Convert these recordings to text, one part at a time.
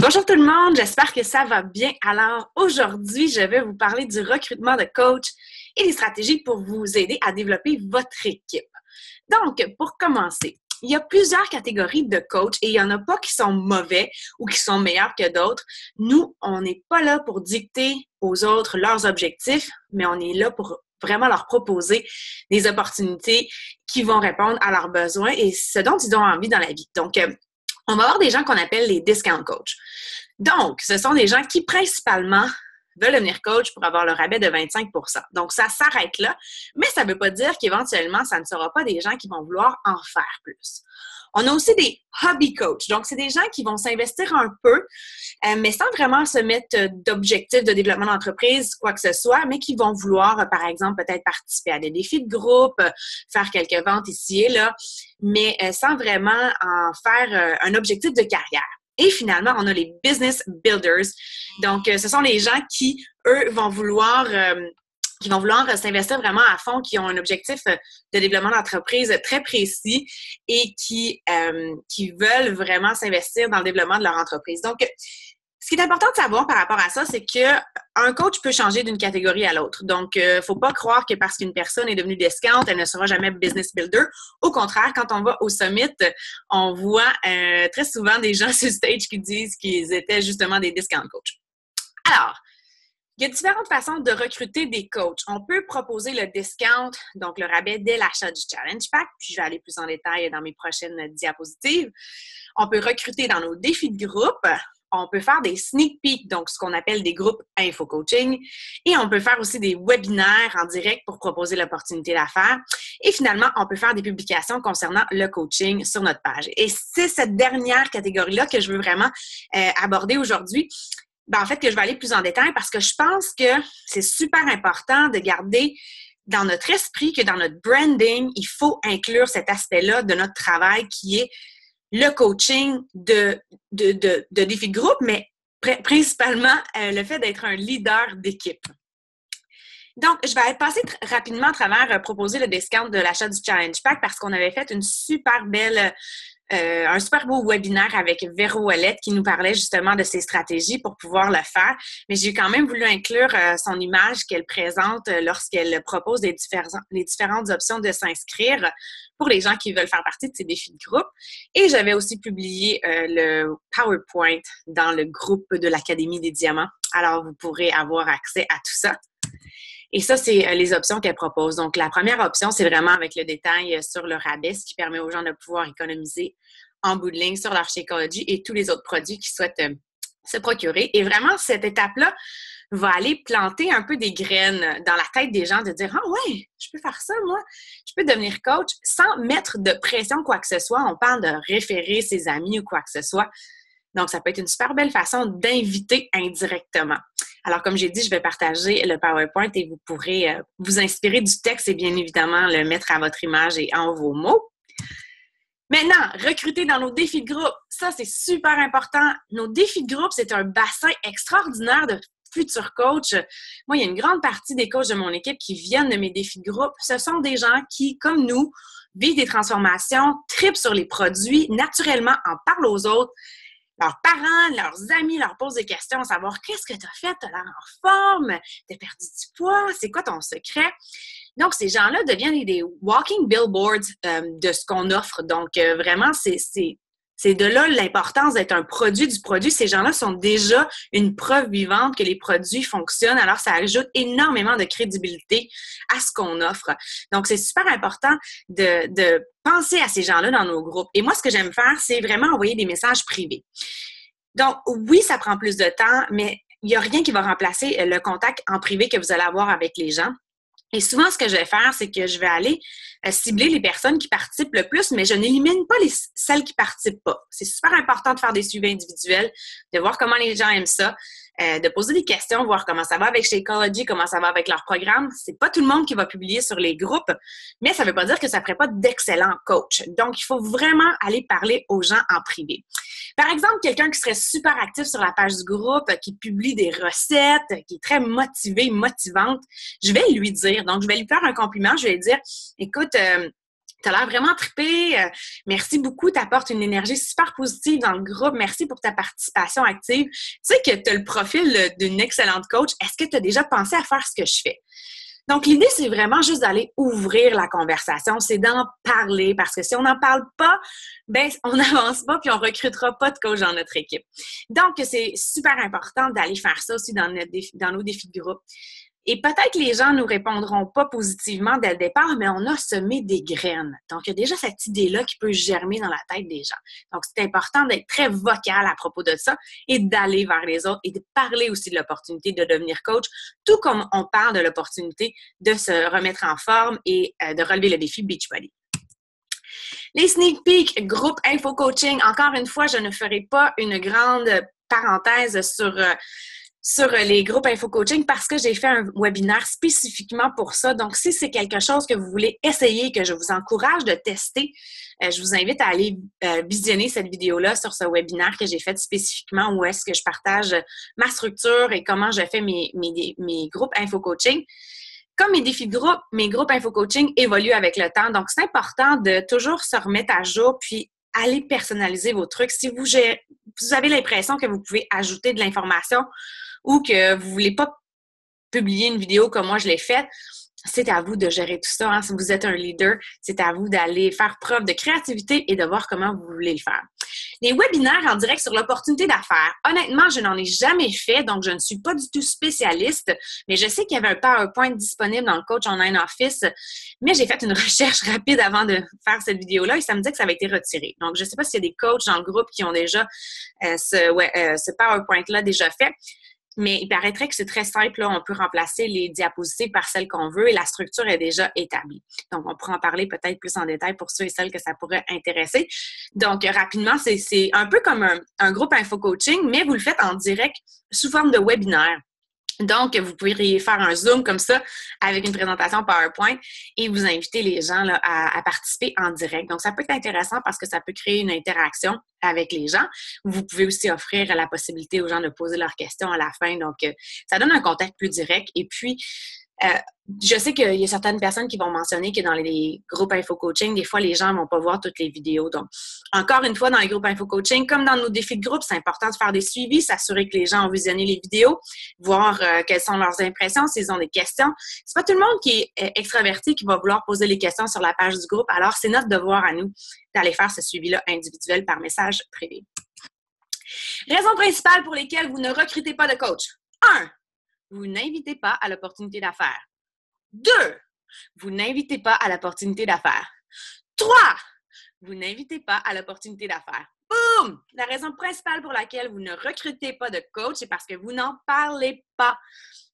Bonjour tout le monde, j'espère que ça va bien. Alors aujourd'hui, je vais vous parler du recrutement de coach et des stratégies pour vous aider à développer votre équipe. Donc, pour commencer, il y a plusieurs catégories de coachs et il n'y en a pas qui sont mauvais ou qui sont meilleurs que d'autres. Nous, on n'est pas là pour dicter aux autres leurs objectifs, mais on est là pour vraiment leur proposer des opportunités qui vont répondre à leurs besoins et ce dont ils ont envie dans la vie. Donc, on va avoir des gens qu'on appelle les discount coachs. Donc, ce sont des gens qui principalement veulent devenir coach pour avoir le rabais de 25%. Donc, ça s'arrête là, mais ça ne veut pas dire qu'éventuellement, ça ne sera pas des gens qui vont vouloir en faire plus. On a aussi des hobby coachs. Donc, c'est des gens qui vont s'investir un peu, mais sans vraiment se mettre d'objectifs de développement d'entreprise, quoi que ce soit, mais qui vont vouloir, par exemple, peut-être participer à des défis de groupe, faire quelques ventes ici et là, mais sans vraiment en faire un objectif de carrière. Et finalement, on a les business builders. Donc, ce sont les gens qui, eux, vont vouloir s'investir vraiment à fond, qui ont un objectif de développement d'entreprise très précis et qui veulent vraiment s'investir dans le développement de leur entreprise. Donc, ce qui est important de savoir par rapport à ça, c'est qu'un coach peut changer d'une catégorie à l'autre. Donc, il ne faut pas croire que parce qu'une personne est devenue discount, elle ne sera jamais business builder. Au contraire, quand on va au summit, on voit très souvent des gens sur stage qui disent qu'ils étaient justement des discount coachs. Alors, il y a différentes façons de recruter des coachs. On peut proposer le discount, donc le rabais dès l'achat du Challenge Pack, puis je vais aller plus en détail dans mes prochaines diapositives. On peut recruter dans nos défis de groupe. On peut faire des sneak peeks, donc ce qu'on appelle des groupes info-coaching. Et on peut faire aussi des webinaires en direct pour proposer l'opportunité d'affaires. Et finalement, on peut faire des publications concernant le coaching sur notre page. Et c'est cette dernière catégorie-là que je veux vraiment aborder aujourd'hui. En fait, que je vais aller plus en détail parce que je pense que c'est super important de garder dans notre esprit que dans notre branding, il faut inclure cet aspect-là de notre travail qui est le coaching de défis de groupe, mais principalement le fait d'être un leader d'équipe. Donc, je vais passer rapidement à travers proposer le discount de l'achat du Challenge Pack parce qu'on avait fait une super belle un super beau webinaire avec Véro Ouellette qui nous parlait justement de ses stratégies pour pouvoir le faire. Mais j'ai quand même voulu inclure son image qu'elle présente lorsqu'elle propose les différentes options de s'inscrire pour les gens qui veulent faire partie de ces défis de groupe. Et j'avais aussi publié le PowerPoint dans le groupe de l'Académie des Diamants. Alors, vous pourrez avoir accès à tout ça. Et ça, c'est les options qu'elle propose. Donc, la première option, c'est vraiment avec le détail sur le rabais, ce qui permet aux gens de pouvoir économiser en bout de ligne sur leur Shakeology et tous les autres produits qu'ils souhaitent se procurer. Et vraiment, cette étape-là va aller planter un peu des graines dans la tête des gens de dire « Ah ouais, je peux faire ça, moi. Je peux devenir coach sans mettre de pression quoi que ce soit. » On parle de référer ses amis ou quoi que ce soit. Donc, ça peut être une super belle façon d'inviter indirectement. Alors, comme j'ai dit, je vais partager le PowerPoint et vous pourrez vous inspirer du texte et bien évidemment le mettre à votre image et en vos mots. Maintenant, recruter dans nos défis de groupe. Ça, c'est super important. Nos défis de groupe, c'est un bassin extraordinaire de futurs coachs. Moi, il y a une grande partie des coachs de mon équipe qui viennent de mes défis de groupe. Ce sont des gens qui, comme nous, vivent des transformations, tripent sur les produits, naturellement en parlent aux autres. Leurs parents, leurs amis leur posent des questions, savoir qu'est-ce que tu as fait, tu as l'air en forme, tu as perdu du poids, c'est quoi ton secret? Donc, ces gens-là deviennent des walking billboards de ce qu'on offre. Donc, vraiment, c'est de là l'importance d'être un produit du produit. Ces gens-là sont déjà une preuve vivante que les produits fonctionnent. Alors, ça ajoute énormément de crédibilité à ce qu'on offre. Donc, c'est super important de penser à ces gens-là dans nos groupes. Et moi, ce que j'aime faire, c'est vraiment envoyer des messages privés. Donc, oui, ça prend plus de temps, mais il n'y a rien qui va remplacer le contact en privé que vous allez avoir avec les gens. Et souvent, ce que je vais faire, c'est que je vais aller cibler les personnes qui participent le plus, mais je n'élimine pas celles qui participent pas. C'est super important de faire des suivis individuels, de voir comment les gens aiment ça, de poser des questions, voir comment ça va avec Shakeology, comment ça va avec leur programme. C'est pas tout le monde qui va publier sur les groupes, mais ça veut pas dire que ça ferait pas d'excellents coachs. Donc, il faut vraiment aller parler aux gens en privé. Par exemple, quelqu'un qui serait super actif sur la page du groupe, qui publie des recettes, qui est très motivé, motivante, je vais lui dire, donc je vais lui faire un compliment, je vais lui dire, écoute, Tu as l'air vraiment trippé. Merci beaucoup. Tu apportes une énergie super positive dans le groupe. Merci pour ta participation active. Tu sais que tu as le profil d'une excellente coach. Est-ce que tu as déjà pensé à faire ce que je fais? Donc, l'idée, c'est vraiment juste d'aller ouvrir la conversation, c'est d'en parler, parce que si on n'en parle pas, ben on n'avance pas puis on recrutera pas de coach dans notre équipe. Donc, c'est super important d'aller faire ça aussi dans nos défis de groupe. Et peut-être que les gens ne nous répondront pas positivement dès le départ, mais on a semé des graines. Donc, il y a déjà cette idée-là qui peut germer dans la tête des gens. Donc, c'est important d'être très vocal à propos de ça et d'aller vers les autres et de parler aussi de l'opportunité de devenir coach, tout comme on parle de l'opportunité de se remettre en forme et de relever le défi Beachbody. Les sneak peeks, groupe info coaching. Encore une fois, je ne ferai pas une grande parenthèse sur les groupes info coaching parce que j'ai fait un webinaire spécifiquement pour ça. Donc, si c'est quelque chose que vous voulez essayer, que je vous encourage de tester, je vous invite à aller visionner cette vidéo-là sur ce webinaire que j'ai fait spécifiquement où est-ce que je partage ma structure et comment je fais mes groupes info coaching. Comme mes défis de groupe, mes groupes info coaching évoluent avec le temps. Donc, c'est important de toujours se remettre à jour puis aller personnaliser vos trucs. Si vous avez l'impression que vous pouvez ajouter de l'information ou que vous ne voulez pas publier une vidéo comme moi je l'ai faite, c'est à vous de gérer tout ça. Hein. Si vous êtes un leader, c'est à vous d'aller faire preuve de créativité et de voir comment vous voulez le faire. Les webinaires en direct sur l'opportunité d'affaires. Honnêtement, je n'en ai jamais fait, donc je ne suis pas du tout spécialiste, mais je sais qu'il y avait un PowerPoint disponible dans le Coach Online Office, mais j'ai fait une recherche rapide avant de faire cette vidéo-là et ça me dit que ça avait été retiré. Donc, je ne sais pas s'il y a des coachs dans le groupe qui ont déjà ce PowerPoint-là déjà fait. Mais il paraîtrait que c'est très simple. Là, on peut remplacer les diapositives par celles qu'on veut et la structure est déjà établie. Donc, on pourra en parler peut-être plus en détail pour ceux et celles que ça pourrait intéresser. Donc, rapidement, c'est un peu comme un groupe info coaching, mais vous le faites en direct sous forme de webinaire. Donc, vous pourriez faire un Zoom comme ça avec une présentation PowerPoint et vous inviter les gens là, à participer en direct. Donc, ça peut être intéressant parce que ça peut créer une interaction avec les gens. Vous pouvez aussi offrir la possibilité aux gens de poser leurs questions à la fin. Donc, ça donne un contact plus direct. Et puis, je sais qu'il y a certaines personnes qui vont mentionner que dans les groupes info coaching, des fois, les gens ne vont pas voir toutes les vidéos. Donc, encore une fois, dans les groupes info coaching, comme dans nos défis de groupe, c'est important de faire des suivis, s'assurer que les gens ont visionné les vidéos, voir quelles sont leurs impressions, s'ils ont des questions. C'est pas tout le monde qui est extraverti qui va vouloir poser les questions sur la page du groupe. Alors, c'est notre devoir à nous d'aller faire ce suivi-là individuel par message privé. Raisons principales pour lesquelles vous ne recrutez pas de coach. 1. Vous n'invitez pas à l'opportunité d'affaires. 2. Vous n'invitez pas à l'opportunité d'affaires. 3. Vous n'invitez pas à l'opportunité d'affaires. Boum! La raison principale pour laquelle vous ne recrutez pas de coach, c'est parce que vous n'en parlez pas.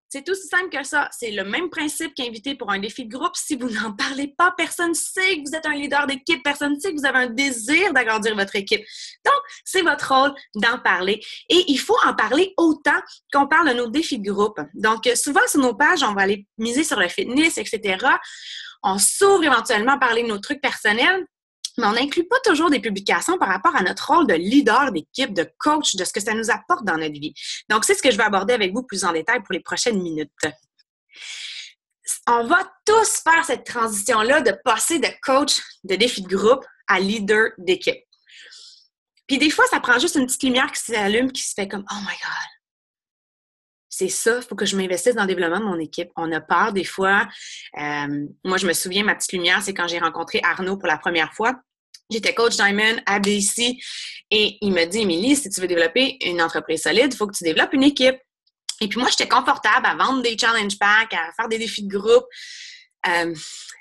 C'est aussi simple que ça. C'est le même principe qu'inviter pour un défi de groupe. Si vous n'en parlez pas, personne ne sait que vous êtes un leader d'équipe. Personne ne sait que vous avez un désir d'agrandir votre équipe. Donc, c'est votre rôle d'en parler. Et il faut en parler autant qu'on parle de nos défis de groupe. Donc, souvent, sur nos pages, on va aller miser sur le fitness, etc. On s'ouvre éventuellement à parler de nos trucs personnels. Mais on n'inclut pas toujours des publications par rapport à notre rôle de leader d'équipe, de coach, de ce que ça nous apporte dans notre vie. Donc, c'est ce que je vais aborder avec vous plus en détail pour les prochaines minutes. On va tous faire cette transition-là de passer de coach de défi de groupe à leader d'équipe. Puis des fois, ça prend juste une petite lumière qui s'allume, qui se fait comme « Oh my God! » C'est ça, il faut que je m'investisse dans le développement de mon équipe. On a peur des fois. Moi, je me souviens, ma petite lumière, c'est quand j'ai rencontré Arnaud pour la première fois. J'étais coach Diamond à BC et il me dit « Émilie, si tu veux développer une entreprise solide, il faut que tu développes une équipe. » Et puis moi, j'étais confortable à vendre des challenge packs, à faire des défis de groupe.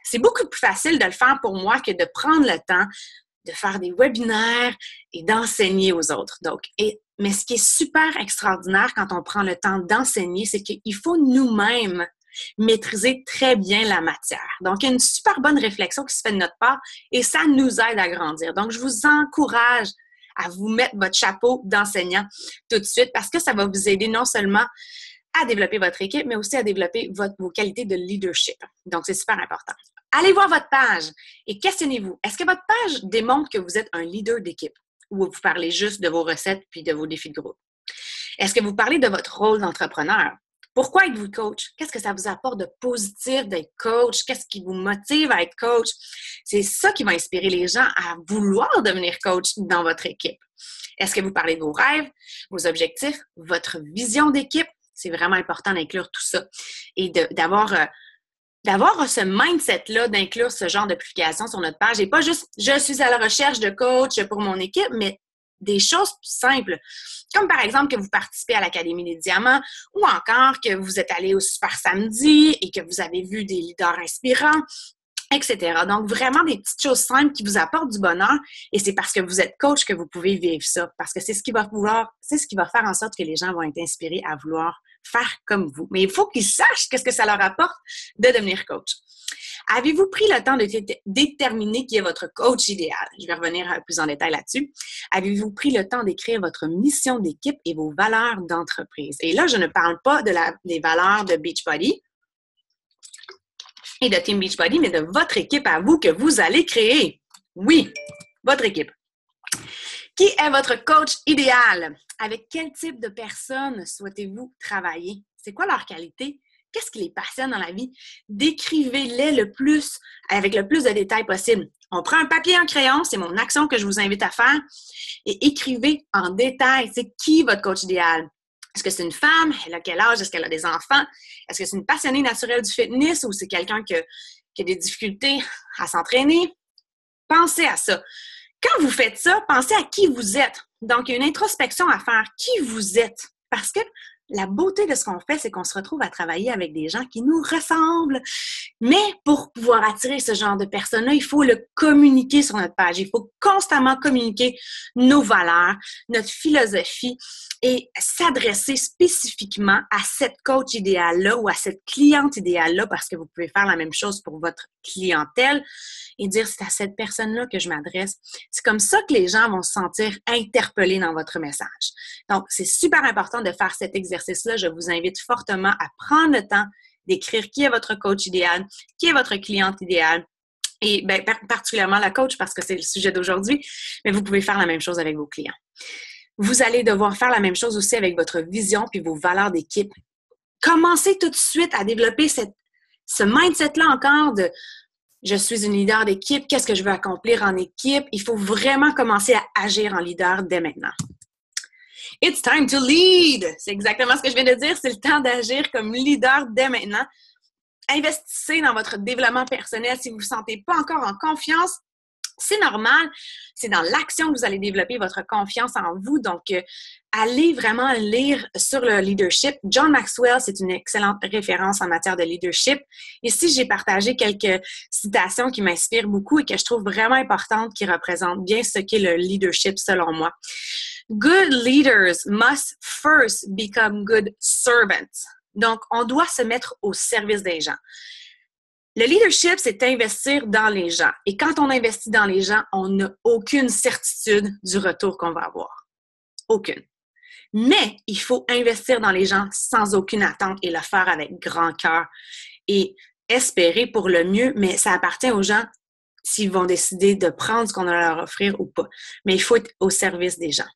C'est beaucoup plus facile de le faire pour moi que de prendre le temps de faire des webinaires et d'enseigner aux autres. Mais ce qui est super extraordinaire quand on prend le temps d'enseigner, c'est qu'il faut nous-mêmes maîtriser très bien la matière. Donc, il y a une super bonne réflexion qui se fait de notre part et ça nous aide à grandir. Donc, je vous encourage à vous mettre votre chapeau d'enseignant tout de suite parce que ça va vous aider non seulement à développer votre équipe, mais aussi à développer vos qualités de leadership. Donc, c'est super important. Allez voir votre page et questionnez-vous. Est-ce que votre page démontre que vous êtes un leader d'équipe ou vous parlez juste de vos recettes puis de vos défis de groupe? Est-ce que vous parlez de votre rôle d'entrepreneur? Pourquoi êtes-vous coach? Qu'est-ce que ça vous apporte de positif d'être coach? Qu'est-ce qui vous motive à être coach? C'est ça qui va inspirer les gens à vouloir devenir coach dans votre équipe. Est-ce que vous parlez de vos rêves, vos objectifs, votre vision d'équipe? C'est vraiment important d'inclure tout ça et d'avoir ce mindset-là, d'inclure ce genre de publication sur notre page. Et pas juste « je suis à la recherche de coach pour mon équipe », mais des choses plus simples. Comme par exemple que vous participez à l'Académie des Diamants ou encore que vous êtes allé au Super Samedi et que vous avez vu des leaders inspirants, etc. Donc, vraiment des petites choses simples qui vous apportent du bonheur et c'est parce que vous êtes coach que vous pouvez vivre ça. Parce que c'est ce qui va faire en sorte que les gens vont être inspirés à vouloir faire comme vous. Mais il faut qu'ils sachent qu'est-ce que ça leur apporte de devenir coach. Avez-vous pris le temps de déterminer qui est votre coach idéal? Je vais revenir plus en détail là-dessus. Avez-vous pris le temps d'écrire votre mission d'équipe et vos valeurs d'entreprise? Et là, je ne parle pas des valeurs de Beachbody et de Team Beachbody, mais de votre équipe à vous que vous allez créer. Oui, votre équipe. Qui est votre coach idéal? Avec quel type de personnes souhaitez-vous travailler? C'est quoi leur qualité? Qu'est-ce qui les passionne dans la vie? Décrivez-les avec le plus de détails possible. On prend un papier et un crayon, c'est mon action que je vous invite à faire, et écrivez en détail, c'est qui votre coach idéal? Est-ce que c'est une femme? Elle a quel âge? Est-ce qu'elle a des enfants? Est-ce que c'est une passionnée naturelle du fitness ou c'est quelqu'un qui a des difficultés à s'entraîner? Pensez à ça. Quand vous faites ça, pensez à qui vous êtes. Donc, il y a une introspection à faire. Qui vous êtes? Parce que la beauté de ce qu'on fait, c'est qu'on se retrouve à travailler avec des gens qui nous ressemblent. Mais pour pouvoir attirer ce genre de personnes-là, il faut le communiquer sur notre page. Il faut constamment communiquer nos valeurs, notre philosophie et s'adresser spécifiquement à cette coach idéale-là ou à cette cliente idéale-là parce que vous pouvez faire la même chose pour votre clientèle et dire c'est à cette personne-là que je m'adresse. C'est comme ça que les gens vont se sentir interpellés dans votre message. Donc, c'est super important de faire cet exercice-là. Je vous invite fortement à prendre le temps d'écrire qui est votre coach idéal, qui est votre cliente idéale, et bien, particulièrement la coach parce que c'est le sujet d'aujourd'hui, mais vous pouvez faire la même chose avec vos clients. Vous allez devoir faire la même chose aussi avec votre vision puis vos valeurs d'équipe. Commencez tout de suite à développer ce mindset-là encore de je suis une leader d'équipe, qu'est-ce que je veux accomplir en équipe? Il faut vraiment commencer à agir en leader dès maintenant. It's time to lead! C'est exactement ce que je viens de dire. C'est le temps d'agir comme leader dès maintenant. Investissez dans votre développement personnel. Si vous ne vous sentez pas encore en confiance, c'est normal. C'est dans l'action que vous allez développer votre confiance en vous. Donc, allez vraiment lire sur le leadership. John Maxwell, c'est une excellente référence en matière de leadership. Ici, j'ai partagé quelques citations qui m'inspirent beaucoup et que je trouve vraiment importantes, qui représentent bien ce qu'est le leadership selon moi. Good leaders must first become good servants. Donc, on doit se mettre au service des gens. Le leadership, c'est investir dans les gens. Et quand on investit dans les gens, on n'a aucune certitude du retour qu'on va avoir. Aucune. Mais il faut investir dans les gens sans aucune attente et le faire avec grand cœur et espérer pour le mieux, mais ça appartient aux gens s'ils vont décider de prendre ce qu'on a à leur offrir ou pas. Mais il faut être au service des gens.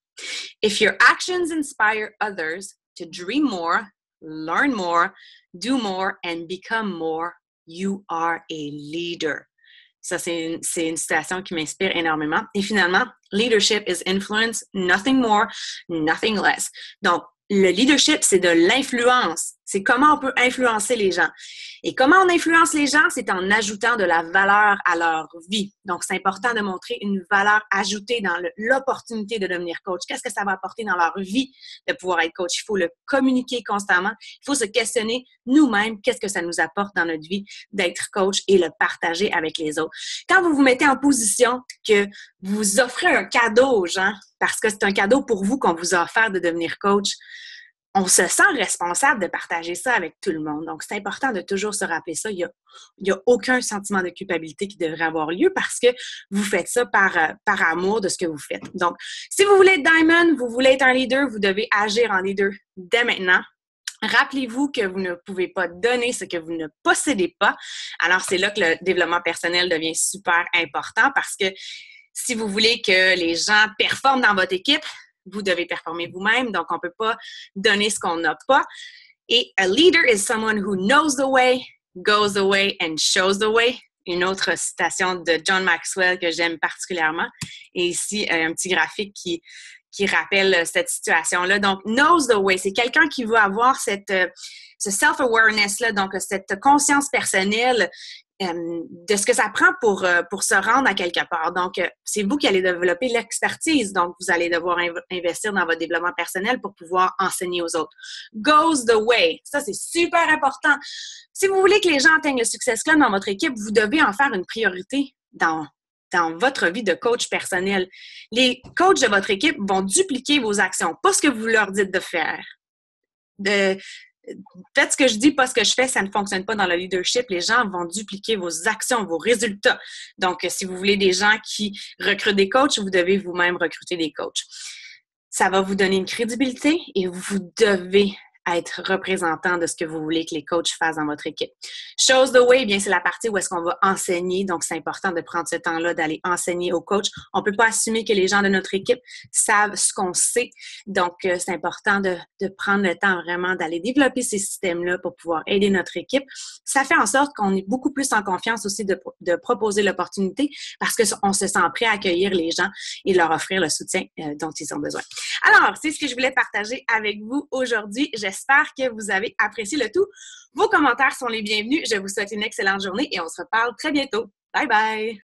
If your actions inspire others to dream more, learn more, do more, and become more, you are a leader. Ça, c'est une citation qui m'inspire énormément. Et finalement, leadership is influence, nothing more, nothing less. Donc, le leadership, c'est de l'influence. C'est comment on peut influencer les gens. Et comment on influence les gens? C'est en ajoutant de la valeur à leur vie. Donc, c'est important de montrer une valeur ajoutée dans l'opportunité de devenir coach. Qu'est-ce que ça va apporter dans leur vie de pouvoir être coach? Il faut le communiquer constamment. Il faut se questionner nous-mêmes qu'est-ce que ça nous apporte dans notre vie d'être coach et le partager avec les autres. Quand vous vous mettez en position que vous offrez un cadeau aux gens, parce que c'est un cadeau pour vous qu'on vous a offert de devenir coach, on se sent responsable de partager ça avec tout le monde. Donc, c'est important de toujours se rappeler ça. Il y a aucun sentiment de culpabilité qui devrait avoir lieu parce que vous faites ça par amour de ce que vous faites. Donc, si vous voulez être Diamond, vous voulez être un leader, vous devez agir en leader dès maintenant. Rappelez-vous que vous ne pouvez pas donner ce que vous ne possédez pas. Alors, c'est là que le développement personnel devient super important parce que si vous voulez que les gens performent dans votre équipe, vous devez performer vous-même. Donc, on ne peut pas donner ce qu'on n'a pas. Et a leader is someone who knows the way, goes the way and shows the way. Une autre citation de John Maxwell que j'aime particulièrement. Et ici, un petit graphique qui rappelle cette situation-là. Donc, knows the way, c'est quelqu'un qui va avoir ce self-awareness-là, donc cette conscience personnelle de ce que ça prend pour se rendre à quelque part. Donc, c'est vous qui allez développer l'expertise. Donc, vous allez devoir investir dans votre développement personnel pour pouvoir enseigner aux autres. Goes the way. Ça, c'est super important. Si vous voulez que les gens atteignent le Success Club dans votre équipe, vous devez en faire une priorité dans votre vie de coach personnel. Les coachs de votre équipe vont dupliquer vos actions, pas ce que vous leur dites de faire. Faites ce que je dis, pas ce que je fais, ça ne fonctionne pas dans le leadership. Les gens vont dupliquer vos actions, vos résultats. Donc, si vous voulez des gens qui recrutent des coachs, vous devez vous-même recruter des coachs. Ça va vous donner une crédibilité et vous devez être représentant de ce que vous voulez que les coachs fassent dans votre équipe. Shows the way, bien, c'est la partie où est-ce qu'on va enseigner. Donc, c'est important de prendre ce temps-là d'aller enseigner aux coachs. On ne peut pas assumer que les gens de notre équipe savent ce qu'on sait. Donc, c'est important de prendre le temps vraiment d'aller développer ces systèmes-là pour pouvoir aider notre équipe. Ça fait en sorte qu'on est beaucoup plus en confiance aussi de proposer l'opportunité parce qu'on se sent prêt à accueillir les gens et leur offrir le soutien dont ils ont besoin. Alors, c'est ce que je voulais partager avec vous aujourd'hui. J'espère que vous avez apprécié le tout. Vos commentaires sont les bienvenus. Je vous souhaite une excellente journée et on se reparle très bientôt. Bye bye!